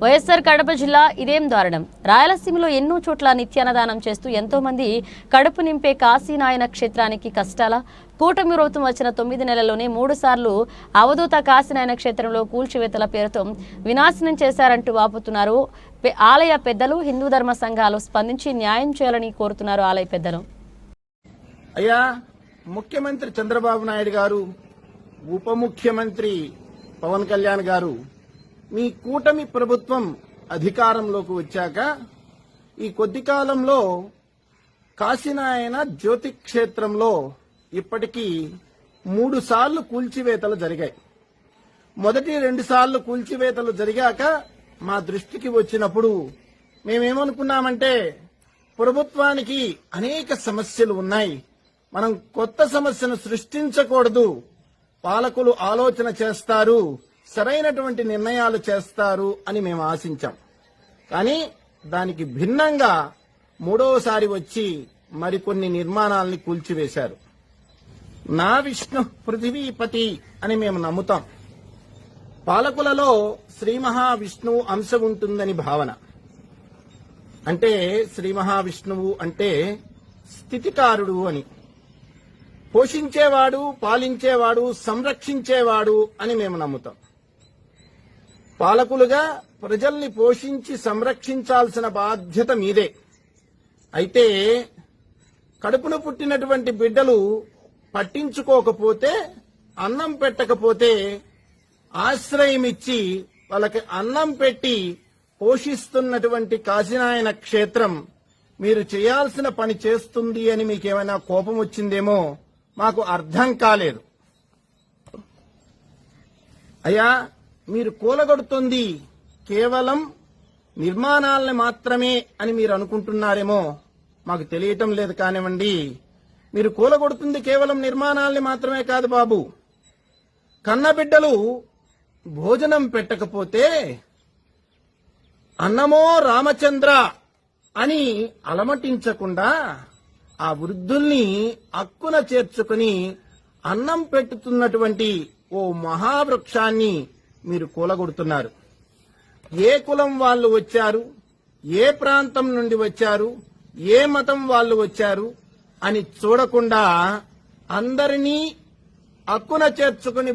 వైఎస్ఆర్ కడప జిల్లా ఇదేం దారుణం. రాయలసీమలో ఎన్నో చోట్ల నిత్యాన్నదానం చేస్తూ ఎంతో మంది కడుపు నింపే కాశీనాయన క్షేత్రానికి కష్టాల. కూటమి ప్రభుత్వం వచ్చిన 9 నెలల్లోనే 3 సార్లు అవధూత కాశీనాయన క్షేత్రంలో కూల్చివేతల పేరుతో వినాశనం చేశారంటూ వాపుతున్నారు ఆలయ పెద్దలు. హిందూ ధర్మ సంఘాలు స్పందించి న్యాయం చేయాలని కోరుతున్నారు ఆలయ పెద్దలు. అయ్యా, ముఖ్యమంత్రి చంద్రబాబు నాయుడు గారు, ఉప ముఖ్యమంత్రి పవన్ కళ్యాణ్ గారు, మీ కూటమి ప్రభుత్వం అధికారంలోకి వచ్చాక ఈ కొద్ది కాలంలో కాశీనాయన జ్యోతి క్షేత్రంలో ఇప్పటికీ 3 సార్లు కూల్చివేతలు జరిగాయి. మొదటి 2 సార్లు కూల్చివేతలు జరిగాక మా దృష్టికి వచ్చినప్పుడు మేమేమనుకున్నామంటే, ప్రభుత్వానికి అనేక సమస్యలు ఉన్నాయి, మనం కొత్త సమస్యను సృష్టించకూడదు, పాలకులు ఆలోచన చేస్తారు, సరైనటువంటి నిర్ణయాలు చేస్తారు అని మేము ఆశించాం. కానీ దానికి భిన్నంగా 3వసారి వచ్చి మరికొన్ని నిర్మాణాలని కూల్చివేశారు. నా విష్ణు పృథివీపతి అని మేము నమ్ముతాం. పాలకులలో శ్రీ మహావిష్ణువు అంశం ఉంటుందని భావన. అంటే శ్రీ మహావిష్ణువు అంటే స్థితికారుడు అని, పోషించేవాడు, పాలించేవాడు, సంరక్షించేవాడు అని మేము నమ్ముతాం. పాలకులుగా ప్రజల్ని పోషించి సంరక్షించాల్సిన బాధ్యత మీదే. అయితే కడుపున పుట్టినటువంటి బిడ్డలు పట్టించుకోకపోతే, అన్నం పెట్టకపోతే ఆశ్రయం ఇచ్చి వాళ్ళకి అన్నం పెట్టి పోషిస్తున్నటువంటి కాశీనాయన క్షేత్రం మీరు చేయాల్సిన పని చేస్తుంది అని మీకేమైనా కోపం వచ్చిందేమో మాకు అర్థం కాలేదు. అయ్యా, మీరు కూలగొడుతుంది కేవలం నిర్మాణాలని మాత్రమే అని మీరు అనుకుంటున్నారేమో, మాకు తెలియటం లేదు కానివ్వండి. మీరు కూలగొడుతుంది కేవలం నిర్మాణాలని మాత్రమే కాదు బాబు. కన్నబిడ్డలు భోజనం పెట్టకపోతే అన్నమో రామచంద్ర అని అలమటించకుండా ఆ వృద్ధుల్ని అక్కున చేర్చుకుని అన్నం పెట్టుతున్నటువంటి ఓ మహావృక్షాన్ని మీరు కూలగొడుతున్నారు. ఏ కులం వాళ్ళు వచ్చారు, ఏ ప్రాంతం నుండి వచ్చారు, ఏ మతం వాళ్ళు వచ్చారు అని చూడకుండా అందరినీ అక్కున చేర్చుకుని